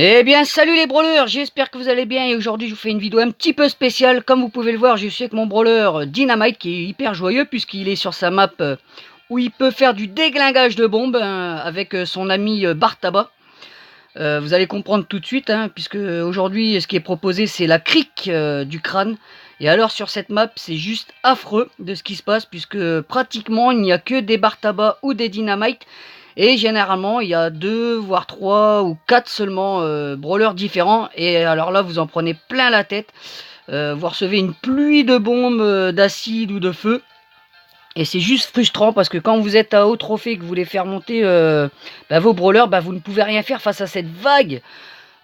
Eh bien, salut les brawlers, j'espère que vous allez bien et aujourd'hui je vous fais une vidéo un petit peu spéciale. Comme vous pouvez le voir, je suis avec mon brawler Dynamite qui est hyper joyeux puisqu'il est sur sa map où il peut faire du déglingage de bombes avec son ami Bartaba. Vous allez comprendre tout de suite puisque aujourd'hui ce qui est proposé c'est la crique du crâne. Et alors sur cette map c'est juste affreux de ce qui se passe puisque pratiquement il n'y a que des Bartaba ou des Dynamite. Et généralement, il y a 2, voire 3 ou 4 seulement brawlers différents. Et alors là, vous en prenez plein la tête. Vous recevez une pluie de bombes, d'acide ou de feu. Et c'est juste frustrant parce que quand vous êtes à haut trophée et que vous voulez faire monter vos brawlers, vous ne pouvez rien faire face à cette vague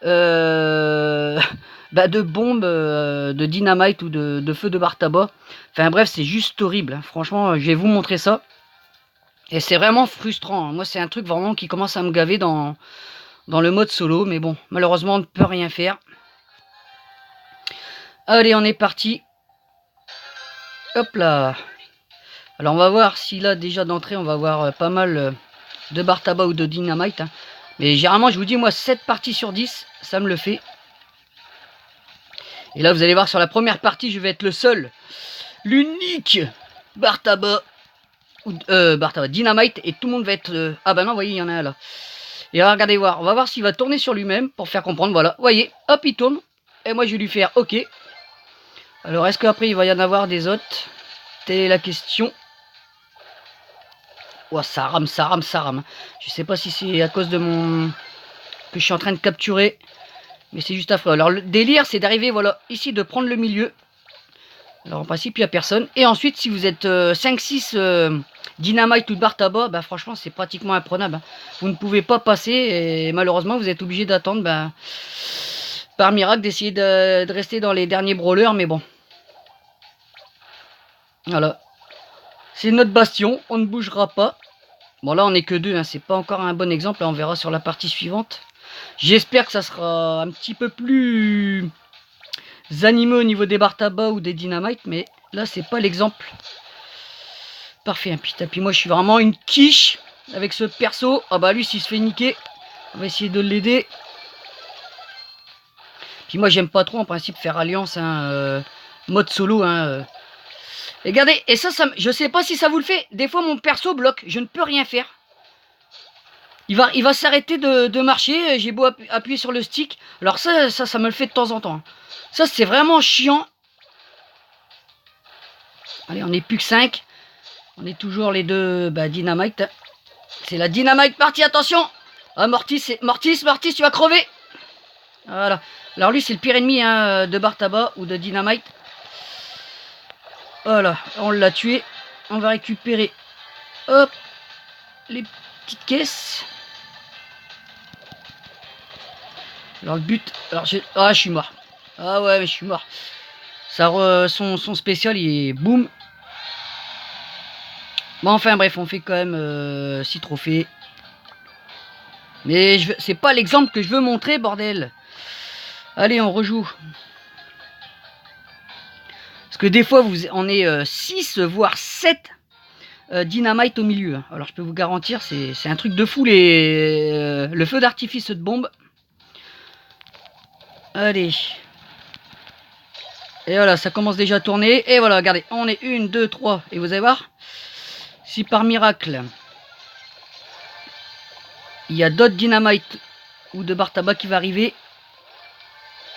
de bombes, de dynamite ou de feu de bar tabac. Enfin bref, c'est juste horrible. Franchement, je vais vous montrer ça. Et c'est vraiment frustrant. Moi, c'est un truc vraiment qui commence à me gaver dans le mode solo. Mais bon, malheureusement, on ne peut rien faire. Allez, on est parti. Hop là. Alors, on va voir si là, déjà d'entrée, on va avoir pas mal de bar tabac ou de dynamite. Mais généralement, je vous dis, moi, 7 parties sur 10, ça me le fait. Et là, vous allez voir, sur la première partie, je vais être le seul, l'unique bar tabac. Dynamite et tout le monde va être ah bah non, vous voyez, il y en a un là. Et alors, regardez voir, on va voir s'il va tourner sur lui-même pour faire comprendre. Voilà, vous voyez, hop, il tourne. Et moi je vais lui faire ok. Alors est-ce qu'après il va y en avoir des autres? Telle est la question. Oh, ça rame, ça rame, ça rame. Je sais pas si c'est à cause de mon que je suis en train de capturer, mais c'est juste affreux. Alors le délire c'est d'arriver, voilà, ici, de prendre le milieu. Alors en principe il n'y a personne. Et ensuite si vous êtes 5-6 dynamite ou de bar tabac, franchement c'est pratiquement imprenable. Vous ne pouvez pas passer et malheureusement vous êtes obligé d'attendre par miracle d'essayer de rester dans les derniers brawlers. Mais bon. Voilà. C'est notre bastion, on ne bougera pas. Bon là on est que deux, c'est pas encore un bon exemple, on verra sur la partie suivante. J'espère que ça sera un petit peu plus animés au niveau des bar tabac ou des dynamites, mais là c'est pas l'exemple. Parfait, putain, puis moi je suis vraiment une quiche avec ce perso. Ah bah lui s'il se fait niquer, on va essayer de l'aider. Puis moi j'aime pas trop en principe faire alliance, mode solo. Et regardez, et ça, je sais pas si ça vous le fait, des fois mon perso bloque, je ne peux rien faire. Il va s'arrêter de marcher, j'ai beau appuyer sur le stick. Alors ça me le fait de temps en temps. Ça c'est vraiment chiant. Allez, on est plus que 5. On est toujours les deux dynamite. C'est la dynamite partie, attention. Ah, Mortis, tu vas crever. Voilà. Alors lui c'est le pire ennemi de bar tabac ou de dynamite. Voilà, on l'a tué. On va récupérer, hop, les petites caisses. Alors le but, alors je suis mort. Ah ouais, mais je suis mort. Ça son spécial il est boum. Bon, enfin bref, on fait quand même 6 trophées. Mais c'est pas l'exemple que je veux montrer, bordel. Allez, on rejoue. Parce que des fois, on est 6, voire 7 dynamite au milieu. Alors je peux vous garantir, c'est un truc de fou, le feu d'artifice de bombe. Allez. Et voilà, ça commence déjà à tourner. Et voilà, regardez, on est 1, 2, 3. Et vous allez voir, si par miracle, il y a d'autres dynamite ou de bar tabac qui va arriver.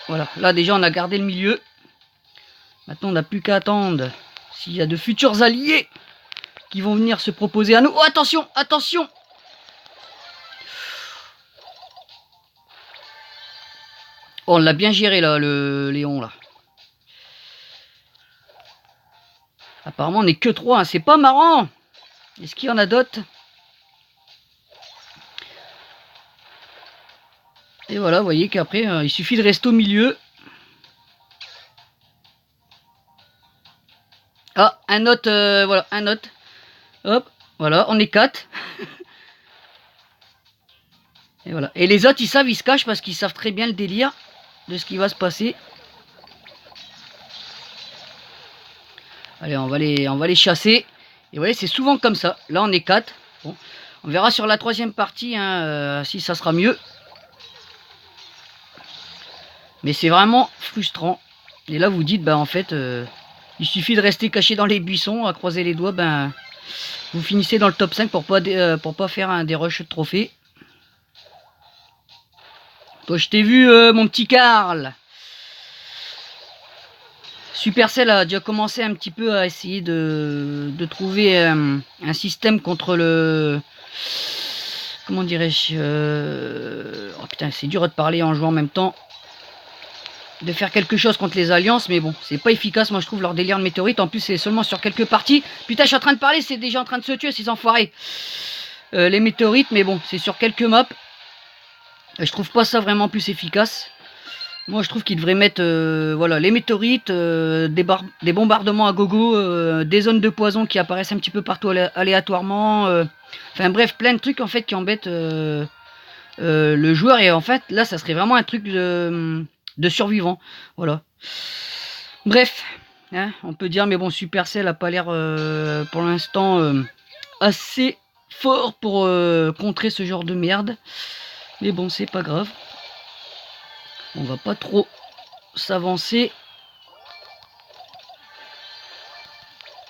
Voilà, là déjà on a gardé le milieu. Maintenant on n'a plus qu'à attendre s'il y a de futurs alliés qui vont venir se proposer à nous. Oh, attention, attention! Oh, on l'a bien géré là, le Léon là. Apparemment on n'est que 3, c'est pas marrant. Est-ce qu'il y en a d'autres? Et voilà, vous voyez qu'après il suffit de rester au milieu. Ah, un autre, voilà, un autre. Hop, voilà, on est 4. Et voilà. Et les autres, ils savent, ils se cachent parce qu'ils savent très bien le délire de ce qui va se passer. Allez, on va les chasser. Et vous voyez, c'est souvent comme ça. Là, on est 4. Bon, on verra sur la troisième partie si ça sera mieux. Mais c'est vraiment frustrant. Et là, vous dites, bah en fait, il suffit de rester caché dans les buissons, à croiser les doigts, ben vous finissez dans le top 5 pour pas faire des rushs de trophées. Toi, je t'ai vu, mon petit Karl. Supercell a déjà commencé un petit peu à essayer de trouver un système contre le... Comment dirais-je oh putain, c'est dur de parler en jouant en même temps. De faire quelque chose contre les alliances, mais bon, c'est pas efficace, moi je trouve, leur délire de météorite. En plus, c'est seulement sur quelques parties. Putain, je suis en train de parler, c'est déjà en train de se tuer, ces enfoirés. Les météorites, mais bon, c'est sur quelques maps. Je trouve pas ça vraiment plus efficace. Moi, je trouve qu'ils devraient mettre voilà, les météorites, des bombardements à gogo, des zones de poison qui apparaissent un petit peu partout aléatoirement. Enfin bref, plein de trucs en fait qui embêtent le joueur. Et en fait, là, ça serait vraiment un truc de survivant. Voilà. Bref, hein, on peut dire, mais bon, Supercell a pas l'air pour l'instant assez fort pour contrer ce genre de merde. Mais bon, c'est pas grave. On va pas trop s'avancer.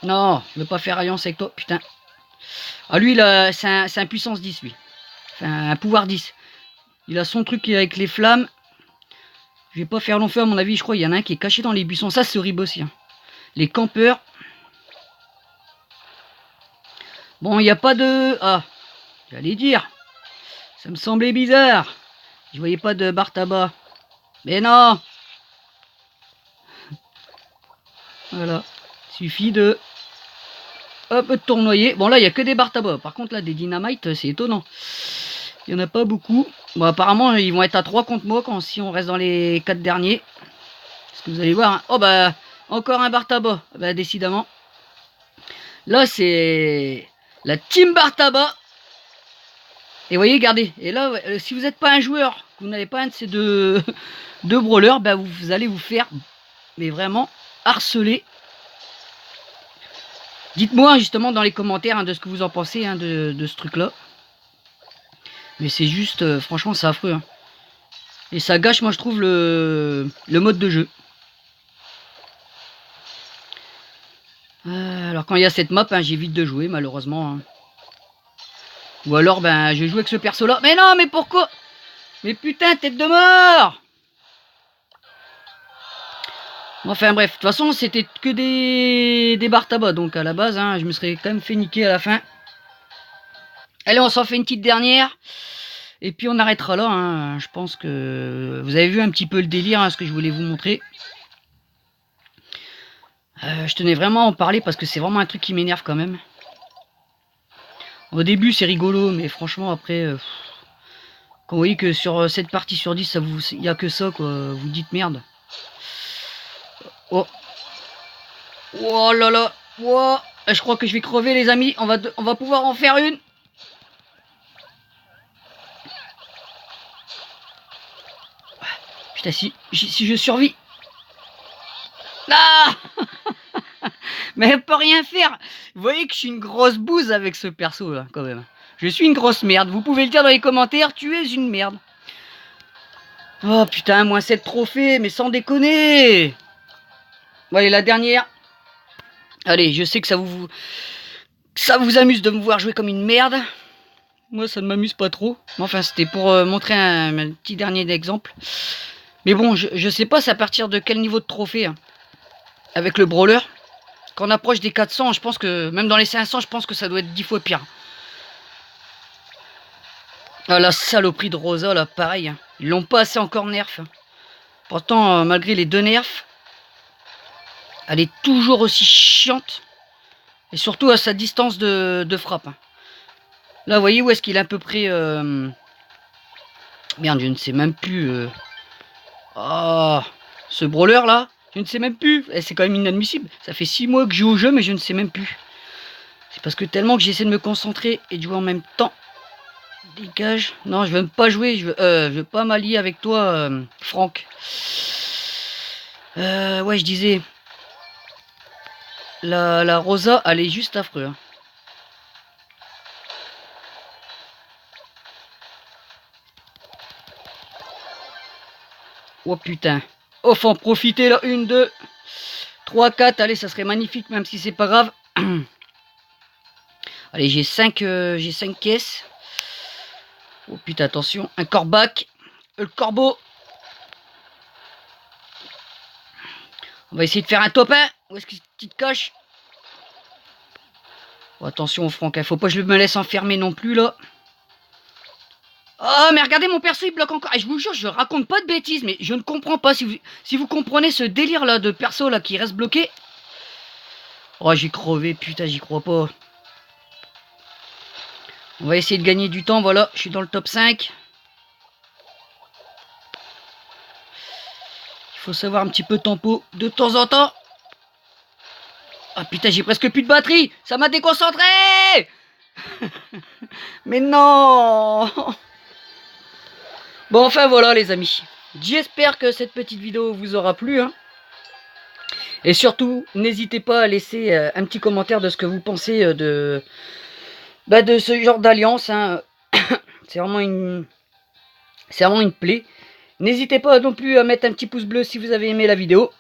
Non, je veux pas faire alliance avec toi, putain. Ah lui, c'est un puissance 10, lui. Enfin, un pouvoir 10. Il a son truc avec les flammes. Je vais pas faire long feu, à mon avis, je crois. Il y en a un qui est caché dans les buissons. Ça, c'est horrible aussi. Hein. Les campeurs. Bon, il n'y a pas de... Ah, j'allais dire. Ça me semblait bizarre. Je voyais pas de bar tabac. Mais non. Voilà. Suffit de... Hop, de tournoyer. Bon, là, il n'y a que des bar tabac. Par contre, là, des dynamites, c'est étonnant. Il n'y en a pas beaucoup. Bon, apparemment, ils vont être à 3 contre moi si on reste dans les 4 derniers. Parce que vous allez voir. Hein. Oh, bah, encore un bar tabac. Bah, décidément. Là, c'est la team bar tabac. Et vous voyez, regardez. Et là, si vous n'êtes pas un joueur, que vous n'avez pas un de ces deux brawlers, bah, vous allez vous faire, mais vraiment, harceler. Dites-moi justement dans les commentaires hein, de ce que vous en pensez hein, de ce truc-là. Mais c'est juste, franchement, c'est affreux. Hein. Et ça gâche, moi, je trouve, le mode de jeu. Alors, quand il y a cette map, hein, j'évite de jouer, malheureusement. Hein. Ou alors, ben, je joue avec ce perso-là. Mais non, mais pourquoi? Mais putain, tête de mort! Enfin bref, de toute façon c'était que des bar tabac, donc à la base, hein, je me serais quand même fait niquer à la fin. Allez, on s'en fait une petite dernière, et puis on arrêtera là, hein. Je pense que vous avez vu un petit peu le délire, hein, ce que je voulais vous montrer. Je tenais vraiment à en parler parce que c'est vraiment un truc qui m'énerve quand même. Au début c'est rigolo, mais franchement après, quand vous voyez que sur 7 parties sur 10, il n'y a que ça, quoi, vous dites merde. Oh. Oh là là. Oh. Je crois que je vais crever les amis. On va pouvoir en faire une. Putain, si je survis. Ah. Mais elle peut rien faire. Vous voyez que je suis une grosse bouse avec ce perso là quand même. Je suis une grosse merde. Vous pouvez le dire dans les commentaires. Tu es une merde. Oh putain, moins 7 trophées. Mais sans déconner. Bon allez, la dernière. Allez, je sais que ça vous amuse de me voir jouer comme une merde. Moi, ça ne m'amuse pas trop. Enfin, c'était pour montrer un petit dernier exemple. Mais bon, je sais pas, c'est à partir de quel niveau de trophée hein, avec le brawler. Quand on approche des 400, je pense que, même dans les 500, je pense que ça doit être 10 fois pire. Ah, la saloperie de Rosa, là, pareil. Hein. Ils l'ont pas assez encore nerf. Hein. Pourtant, malgré les 2 nerfs, elle est toujours aussi chiante. Et surtout à sa distance de frappe. Hein. Là, vous voyez où est-ce qu'il est à peu près... Merde, je ne sais même plus... Oh, ce brawler là, je ne sais même plus. C'est quand même inadmissible. Ça fait 6 mois que je joue au jeu, mais je ne sais même plus. C'est parce que tellement que j'essaie de me concentrer et de jouer en même temps. Dégage. Non, je veux même pas jouer. Je veux pas m'allier avec toi, Franck. Ouais, je disais... La Rosa, elle est juste affreux. Hein. Oh putain. Oh, faut en profiter là. 1, 2, 3, 4. Allez, ça serait magnifique, même si c'est pas grave. Allez, j'ai 5 caisses. Oh putain, attention. Un corbac. Le corbeau. On va essayer de faire un top 1. Où est-ce que tu te caches? Oh, attention, Franck. Il faut pas que je me laisse enfermer non plus là. Oh, mais regardez, mon perso il bloque encore. Et je vous jure, je raconte pas de bêtises, mais je ne comprends pas. Si vous comprenez ce délire là de perso là qui reste bloqué. Oh, j'ai crevé, putain, j'y crois pas. On va essayer de gagner du temps, voilà. Je suis dans le top 5. Il faut savoir un petit peu tempo de temps en temps. Ah putain, j'ai presque plus de batterie. Ça m'a déconcentré. Mais non. Bon, enfin voilà les amis. J'espère que cette petite vidéo vous aura plu. Hein. Et surtout, n'hésitez pas à laisser un petit commentaire de ce que vous pensez de ce genre d'alliance. Hein. C'est vraiment une plaie. N'hésitez pas non plus à mettre un petit pouce bleu si vous avez aimé la vidéo.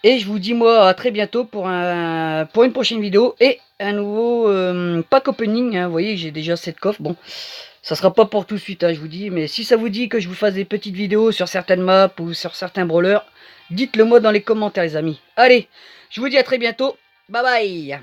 Et je vous dis moi à très bientôt pour une prochaine vidéo et un nouveau pack opening. Hein. Vous voyez, j'ai déjà 7 coffres. Bon, ça sera pas pour tout de suite, hein, je vous dis. Mais si ça vous dit que je vous fasse des petites vidéos sur certaines maps ou sur certains brawlers, dites-le moi dans les commentaires les amis. Allez, je vous dis à très bientôt. Bye bye.